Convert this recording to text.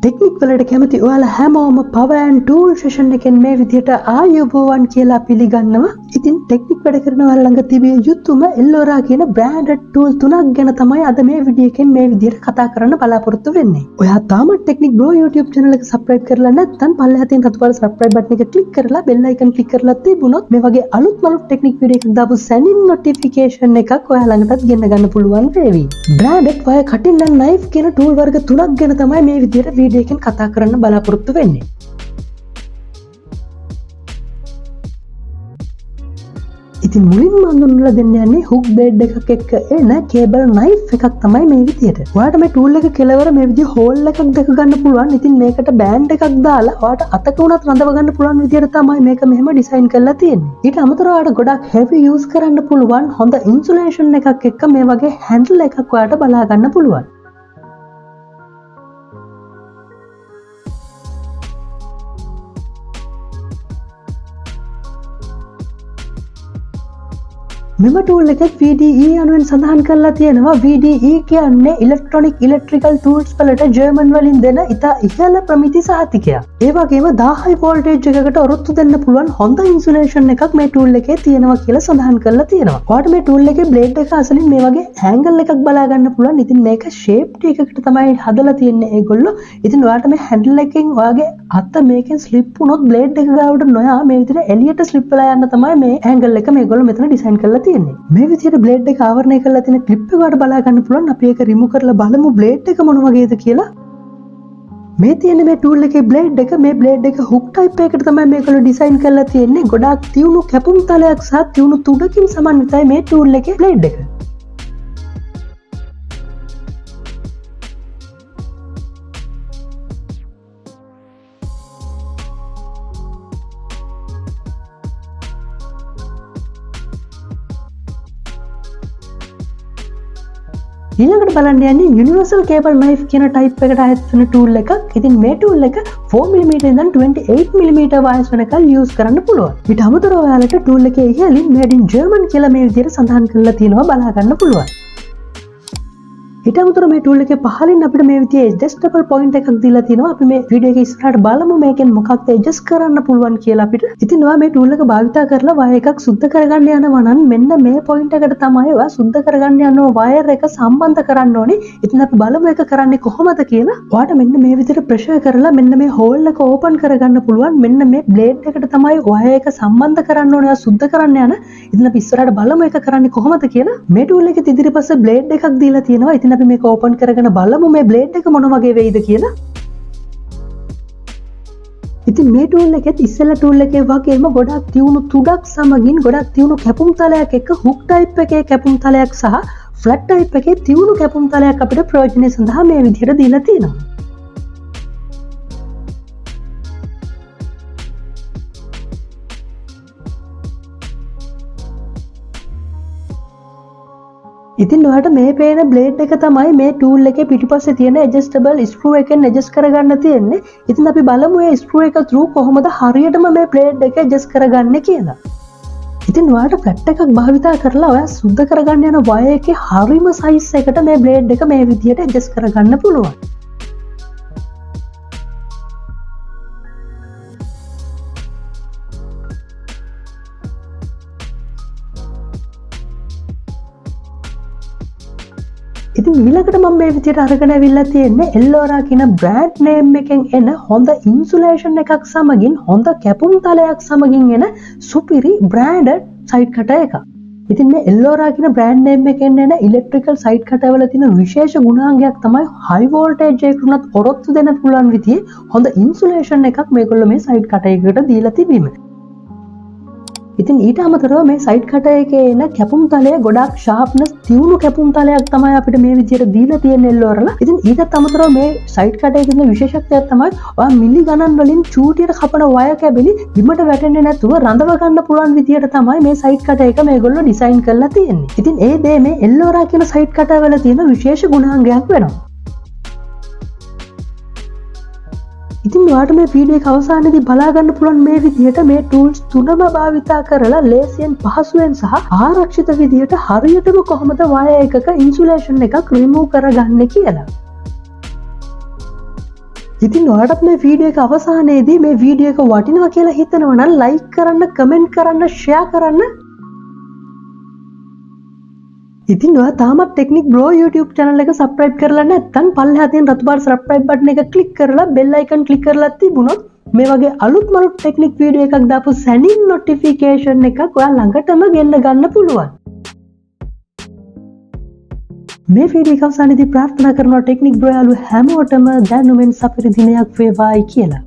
Technique වලට කැමති ඔයාලා හැමෝම power and tool session එකෙන් මේ විදිහට ආයුබෝවන් කියලා පිළිගන්නවා. ඉතින් ටෙක්නික් වැඩ කරන ඔයාලා ළඟ තිබිය යුතුම ELORA කියන branded tool තුනක් ගැන තමයි අද මේ වීඩියෝ එකෙන් මේ විදිහට කතා කරන්න බලාපොරොත්තු වෙන්නේ. ඔයා තාමත් ටෙක්නික් බ්‍රෝ YouTube channel එක subscribe කරලා නැත්නම් පල්ලෙහා තියෙන රතු පාට subscribe button එක click කරලා bell icon click කරලා තිබුණොත් මේ වගේ අලුත් ටෙක්නික් වීඩියෝ එකක් දාපු sending notification එකක් ඔයා ළඟටත් ගෙන්න ගන්න පුළුවන් වේවි. branded wire cutting and knife කියන tool වර්ග තුනක් ගැන තමයි මේ විදිහට වීඩියෝ එකෙන් කතා කරන්න බලාපොරොත්තු වෙන්නේ. ඉතින් මුලින්ම අඳුන්වලා දෙන්න යන්නේ hook blade එකක් එක්ක එන cable knife එකක් තමයි මේ විදිහට. ඔයාලට මේ tool එක කෙලවර මේ විදිහ hole එකක් දෙක ගන්න පුළුවන්. ඉතින් මේකට band එකක් දාලා ඔයාලට අතක උනත් රඳව ගන්න පුළුවන් විදිහට තමයි මේක මෙහෙම design කරලා තියෙන්නේ. ඊට අමතරව ඔයාලට ගොඩක් heavy use කරන්න පුළුවන් හොඳ insulation එකක් එක්ක මේ වගේ handle එකක් ඔයාලට බලා ගන්න පුළුවන්. මෙම tool එකේ VDE යනුවෙන් සඳහන් කරලා තියෙනවා. VDE කියන්නේ electrical tools වලට ජර්මන් වලින් දෙන ඉතා ඉහළ ප්‍රමිති සහතිකයක්. ඒ වගේම 1000 voltage එකකට ඔරොත්තු දෙන්න පුළුවන් හොඳ insulation එකක් මේ tool එකේ තියෙනවා කියලා සඳහන් කරලා තියෙනවා. ඔයාලට මේ tool එකේ blade එක අසලින් මේ වගේ angle එකක් බලා ගන්න පුළුවන්. ඉතින් මේක shape එකකට තමයි හදලා තියෙන්නේ ඒගොල්ලෝ. ඉතින් ඔයාලට මේ handle එකෙන් ඔයාගේ අත මේකෙන් slip වුණොත් blade එක ගාවට නොයා මේ විදිහට එළියට slip වෙලා යන්න තමයි මේ angle එක මේගොල්ලෝ මෙතන design කරලා මේ විදිහට බ්ලේඩ් එක ආවරණය කරලා තියෙන ක්ලිප් එක වලට බලා ගන්න පුළුවන්. අපි ඒක රිමූව් කරලා බලමු බ්ලේඩ් එක මොන වගේද කියලා. මේ තියෙන මේ tool එකේ බ්ලේඩ් එක මේ බ්ලේඩ් එක hook type එකකට තමයි මේකල ඩිසයින් කරලා තියෙන්නේ. ගොඩාක් තියුණු කැපුම් තලයක් සහ තියුණු තුඩකින් සමන්විතයි මේ tool එකේ බ්ලේඩ් එක. ඊළඟට බලන්න යන්නේ universal cable knife කියන type එකට අයත් වෙන tool එකක්. ඉතින් මේ tool එක 4mm ඉඳන් 28mm වයස් වෙනකල් use කරන්න පුළුවන්. ඊට අමතරව ඔයාලට tool එකේ ඉහළින් made in German කියලා මේ විදිහට සඳහන් කරලා තියෙනවා බලා ගන්න පුළුවන්. ඊට අමතරව මේ tool එකේ පහළින් අපිට මේ විදිහේ adjustable point එකක් දීලා තියෙනවා. අපි මේ වීඩියෝ එකේ ඉස්සරහට බලමු මේකෙන් මොකක්ද adjust කරන්න පුළුවන් කියලා අපිට. ඉතින් ඔයා මේ tool එක භාවිතා කරලා wire එකක් සුද්ධ කරගන්න යනවා නම් මෙන්න මේ point එකට තමයි ඔයා සුද්ධ කරගන්න යන wire එක සම්බන්ධ කරන්න ඕනේ. ඉතින් අපි බලමු ඒක කරන්නේ කොහොමද කියලා. ඔයාට මෙන්න මේ විදිහට pressure කරලා මෙන්න මේ hole එක open කරගන්න පුළුවන්. මෙන්න මේ blade එකට තමයි wire එක සම්බන්ධ කරන්න ඕනේ. ඔයා සුද්ධ කරන්න යන. ඉතින් අපි ඉස්සරහට බලමු ඒක කරන්නේ කොහොමද කියලා. මේ tool එකේ ඉදිරිපස්සේ blade එකක් දීලා තියෙනවා. ඉතින් අපි මේක ඕපන් කරගෙන බලමු මේ බ්ලේඩ් එක මොන වගේ වෙයිද කියලා. ඉතින් මේ tool එකෙත් ඉස්සෙල්ලා tool එකේ වගේම ගොඩක් තියුණු තුඩක් සමගින් ගොඩක් තියුණු කැපුම් තලයක් එක්ක hook type එකේ කැපුම් තලයක් සහ flat type එකේ තියුණු කැපුම් තලයක් අපිට ප්‍රයෝජනෙ සඳහා මේ විදිහට දීලා තියෙනවා. ඉතින් ඔයාලට මේ පේන බ්ලේඩ් එක තමයි මේ tool එකේ පිටිපස්සේ තියෙන adjustable screw එකෙන් adjust කරගන්න තියෙන්නේ. ඉතින් අපි බලමු මේ screw එක through කොහොමද හරියටම මේ බ්ලේඩ් එක adjust කරගන්නේ කියලා. ඉතින් ඔයාලට flat එකක් භාවිතා කරලා ඔයා සුද්ධ කරගන්න යන wire එකේ හරිම size එකට මේ බ්ලේඩ් එක මේ විදිහට adjust කරගන්න පුළුවන්. ඉතින් ඊළඟට මම මේ විදිහට අරගෙන අවිල්ලා තියෙන්නේ ELORA කියන brand name එකෙන් එන හොඳ insulation එකක් සමගින් හොඳ කැපුම් තලයක් සමගින් එන සුපිරි branded side cutter එකක්. ඉතින් මේ ELORA කියන brand name එකෙන් එන electrical side cutter වල තියෙන විශේෂ ගුණාංගයක් තමයි high voltage එකකට උනත් ඔරොත්තු දෙන්න පුළුවන් විදිහේ හොඳ insulation එකක් මේගොල්ලෝ මේ side cutter එකකට දීලා තිබීම. ඉතින් ඊට අමතරව මේ side cutter එකේ එන කැපුම් තලය ගොඩක් sharpness තියුණු කැපුම් තලයක් තමයි අපිට මේ විදිහට දීලා තියෙන්නේ ELORA. ඉතින් ඊටත් අමතරව මේ side cutter එකේ තියෙන විශේෂත්වයක් තමයි ඔයා මිලි ගණන් වලින් චූටියට කපන wire කැබලි බිමට වැටෙන්නේ නැතුව රඳව ගන්න පුළුවන් විදිහට තමයි මේ side cutter එක මේගොල්ලෝ design කරලා තියෙන්නේ. ඉතින් ඒ දේ මේ ELORA කියන side cutter වල තියෙන විශේෂ ගුණාංගයක් වෙනවා. ඉතින් ඔයාලට මේ වීඩියෝ එක අවසානයේදී බලා ගන්න පුළුවන් මේ විදිහට මේ tools තුනම භාවිතා කරලා ලේසියෙන් පහසුවෙන් සහ ආරක්ෂිත විදිහට හරියටම කොහොමද wire එකක insulation එකක් remove කරගන්නේ කියලා. ඉතින් ඔයාලටත් මේ වීඩියෝ එක අවසානයේදී මේ වීඩියෝ එක වටිනවා කියලා හිතනවා නම් ලයික් කරන්න, කමෙන්ට් කරන්න, ෂෙයා කරන්න. ඉතින් ඔයා තාමත් ටෙක්නික් බ්‍රෝ YouTube channel එක subscribe කරලා නැත්නම් පල්ලෙහා තියෙන රතු පාට subscribe button එක click කරලා bell icon click කරලා තිබුණොත් මේ වගේ අලුත් මලුත් ටෙක්නික් වීඩියෝ එකක් දාපු සැනින් notification එකක් ඔයා ළඟටම ගෙන්න ගන්න පුළුවන්. මේ වීඩියෝ එක අවසානයේදී ප්‍රාර්ථනා කරනවා ටෙක්නික් බ්‍රෝ යාළුවෝ හැමෝටම දැනුමෙන් සපිරි දිනයක් වේවායි කියලා.